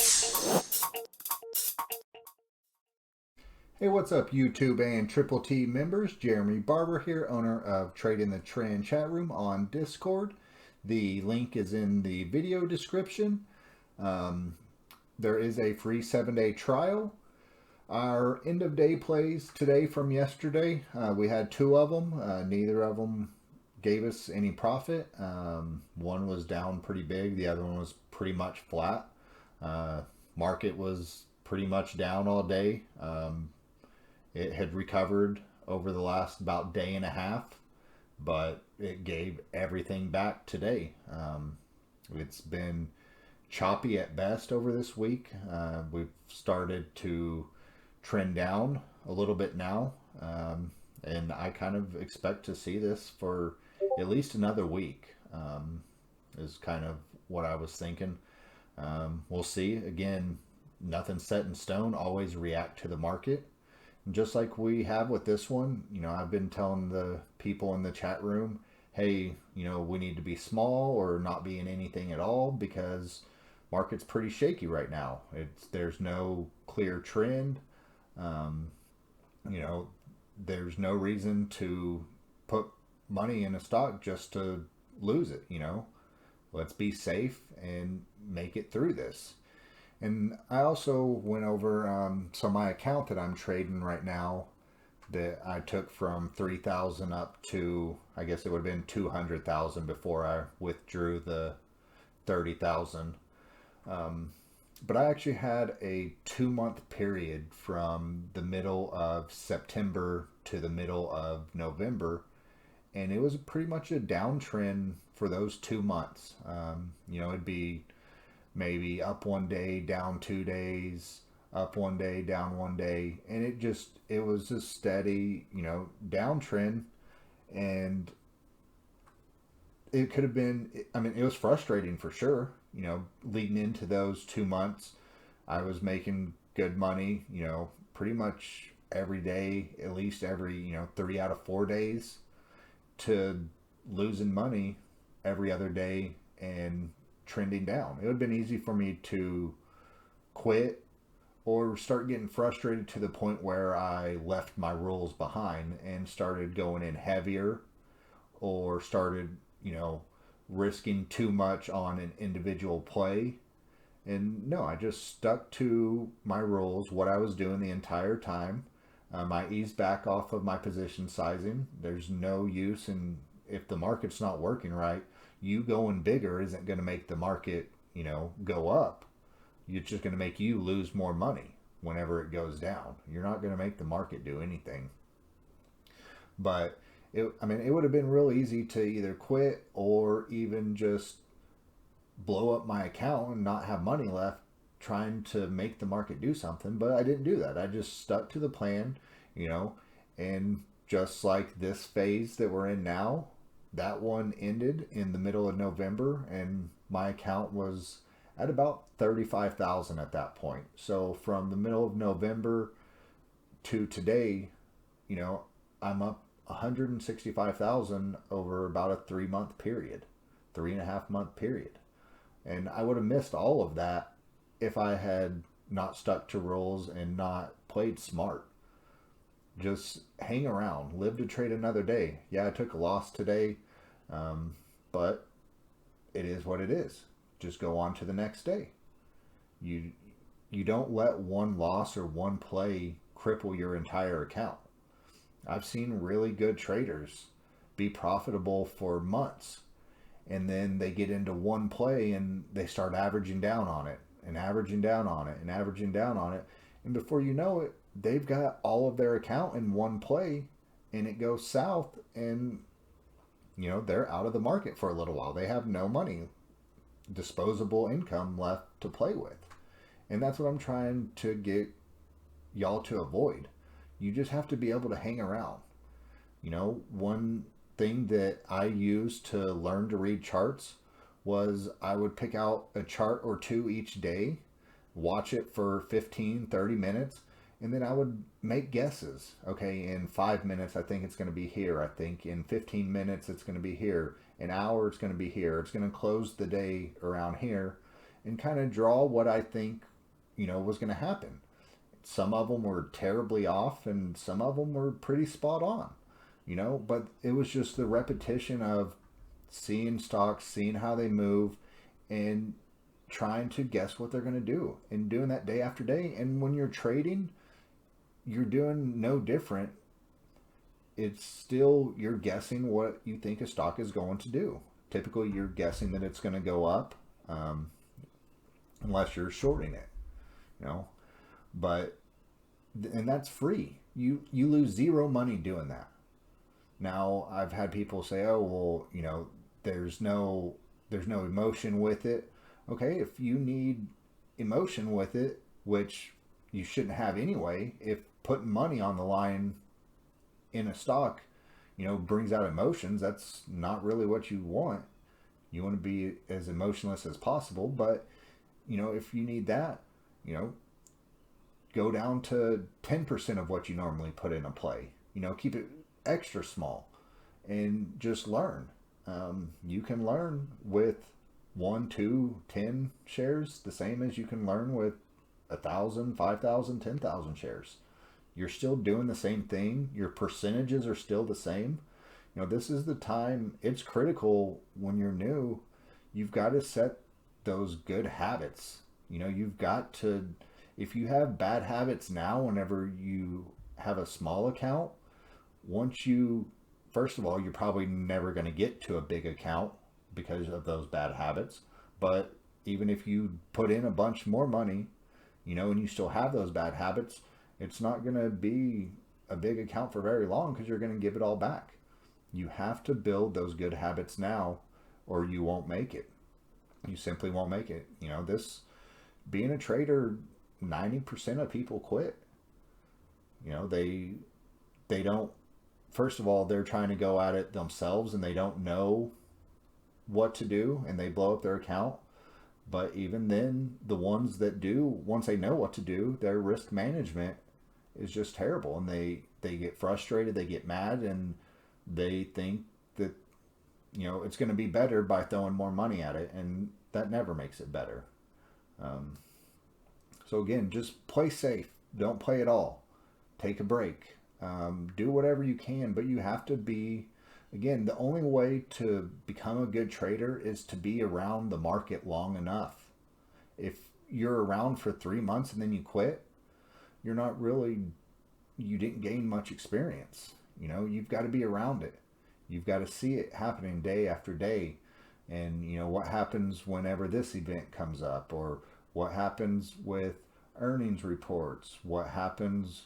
Hey, what's up, YouTube and Triple T members? Jeremy Barber here, owner of Trade in the Trend chat room on Discord. The link is in the video description. Um, there is a free 7-day trial. Our end of day plays today from yesterday, we had two of them. Neither of them gave us any profit. One was down pretty big, the other one was pretty much flat. Market was pretty much down all day. It had recovered over the last about day and a half, but it gave everything back today. It's been choppy at best over this week. We've started to trend down a little bit now, and I kind of expect to see this for at least another week, is kind of what I was thinking. We'll see. Again, nothing set in stone. Always react to the market. Just like we have with this one, I've been telling the people in the chat room, hey, we need to be small or not be in anything at all because market's pretty shaky right now. There's no clear trend. Um, you know, there's no reason to put money in a stock just to lose it. Let's be safe and make it through this. And I also went over so my account that I'm trading right now that I took from 3,000 up to, I guess it would have been 200,000 before I withdrew the 30,000. Um, but I actually had a 2-month period from the middle of September to the middle of November, and it was pretty much a downtrend for those 2 months. It'd be maybe up one day, down 2 days, up one day, down one day, and it was a steady, downtrend, and it could have been. I mean, it was frustrating for sure. Leading into those 2 months, I was making good money. Pretty much every day, at least every 3 out of 4 days, to losing money every other day and trending down. It would have been easy for me to quit or start getting frustrated to the point where I left my rules behind and started going in heavier or started, risking too much on an individual play. And no, I just stuck to my rules, what I was doing the entire time. I eased back off of my position sizing. There's no use in, if the market's not working right, you going bigger isn't going to make the market, go up. It's just going to make you lose more money whenever it goes down. You're not going to make the market do anything. But it would have been real easy to either quit or even just blow up my account and not have money left trying to make the market do something. But I didn't do that. I just stuck to the plan, you know, and just like this phase that we're in now, that one ended in the middle of November, and my account was at about 35,000 at that point. So from the middle of November to today, I'm up 165,000 over about a 3-month period, 3.5 month period. And I would have missed all of that if I had not stuck to rules and not played smart. Just hang around, live to trade another day. Yeah, I took a loss today, but it is what it is. Just go on to the next day. You you don't let one loss or one play cripple your entire account. I've seen really good traders be profitable for months, and then they get into one play and they start averaging down on it and averaging down on it and averaging down on it, and before you know it, they've got all of their account in one play, and it goes south, and they're out of the market for a little while. They have no money, disposable income left to play with. And that's what I'm trying to get y'all to avoid. You just have to be able to hang around. One thing that I used to learn to read charts was I would pick out a chart or two each day, watch it for 15, 30 minutes, and then I would make guesses. Okay, in 5 minutes, I think it's going to be here. I think in 15 minutes, it's going to be here. An hour, it's going to be here. It's going to close the day around here, and kind of draw what I think was going to happen. Some of them were terribly off, and some of them were pretty spot on. But it was just the repetition of seeing stocks, seeing how they move, and trying to guess what they're going to do, and doing that day after day. And when you're trading, you're doing no different. It's still, you're guessing what you think a stock is going to do. Typically, you're guessing that it's going to go up, unless you're shorting it, you know. But and that's free. You lose zero money doing that. Now, I've had people say, "Oh, well, there's no emotion with it." Okay, if you need emotion with it, which you shouldn't have anyway, if putting money on the line in a stock, brings out emotions, that's not really what you want. You want to be as emotionless as possible, but if you need that, go down to 10% of what you normally put in a play. Keep it extra small and just learn. You can learn with 1, 2, 10 shares the same as you can learn with 1,000, 5,000, 10,000 shares. You're still doing the same thing. Your percentages are still the same. This is the time. It's critical when you're new. You've got to set those good habits. You've got to, if you have bad habits now, whenever you have a small account, first of all, you're probably never going to get to a big account because of those bad habits. But even if you put in a bunch more money, and you still have those bad habits, it's not going to be a big account for very long because you're going to give it all back. You have to build those good habits now, or you won't make it. You simply won't make it. Being a trader, 90% of people quit. They don't, first of all, they're trying to go at it themselves and they don't know what to do and they blow up their account. But even then, the ones that do, once they know what to do, their risk management is just terrible, and they get frustrated, they get mad, and they think that it's going to be better by throwing more money at it, and that never makes it better. So again, just play safe. Don't play at all. Take a break. Do whatever you can, but you have to be, again, the only way to become a good trader is to be around the market long enough. If you're around for 3 months and then you quit, you didn't gain much experience. You've got to be around it. You've got to see it happening day after day. And, what happens whenever this event comes up, or what happens with earnings reports, what happens,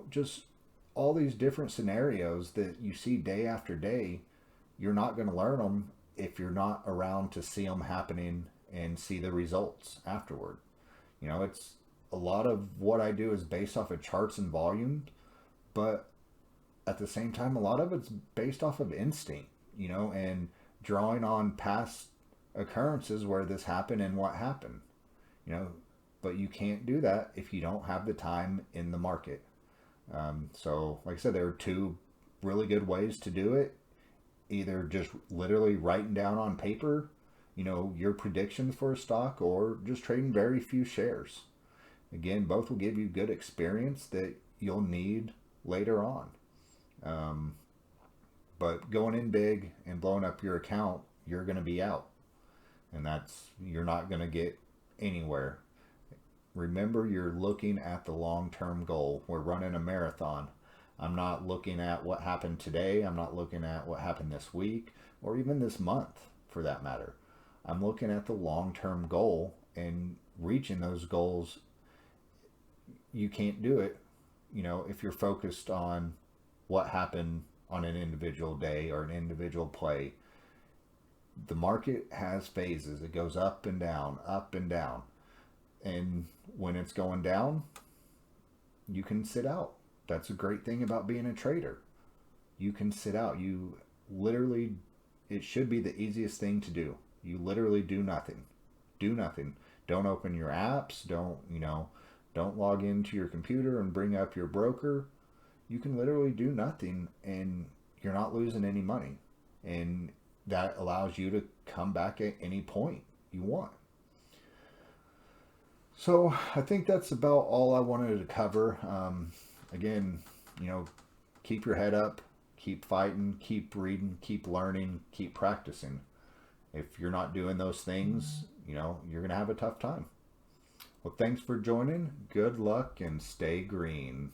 just all these different scenarios that you see day after day. You're not going to learn them if you're not around to see them happening and see the results afterward. It's a lot of what I do is based off of charts and volume, but at the same time, a lot of it's based off of instinct, and drawing on past occurrences where this happened and what happened, but you can't do that if you don't have the time in the market. So like I said, there are 2 really good ways to do it. Either just literally writing down on paper, your predictions for a stock, or just trading very few shares. Again, both will give you good experience that you'll need later on. But going in big and blowing up your account, you're going to be out. And you're not going to get anywhere. Remember, you're looking at the long-term goal. We're running a marathon. I'm not looking at what happened today. I'm not looking at what happened this week or even this month for that matter. I'm looking at the long-term goal, and reaching those goals, you can't do it, if you're focused on what happened on an individual day or an individual play. The market has phases. It goes up and down, up and down. And when it's going down, you can sit out. That's a great thing about being a trader. You can sit out. You literally, it should be the easiest thing to do. You literally do nothing. Do nothing. Don't open your apps. Don't log into your computer and bring up your broker. You can literally do nothing and you're not losing any money. And that allows you to come back at any point you want. So I think that's about all I wanted to cover. Again, keep your head up, keep fighting, keep reading, keep learning, keep practicing. If you're not doing those things, you're going to have a tough time. Well, thanks for joining. Good luck and stay green.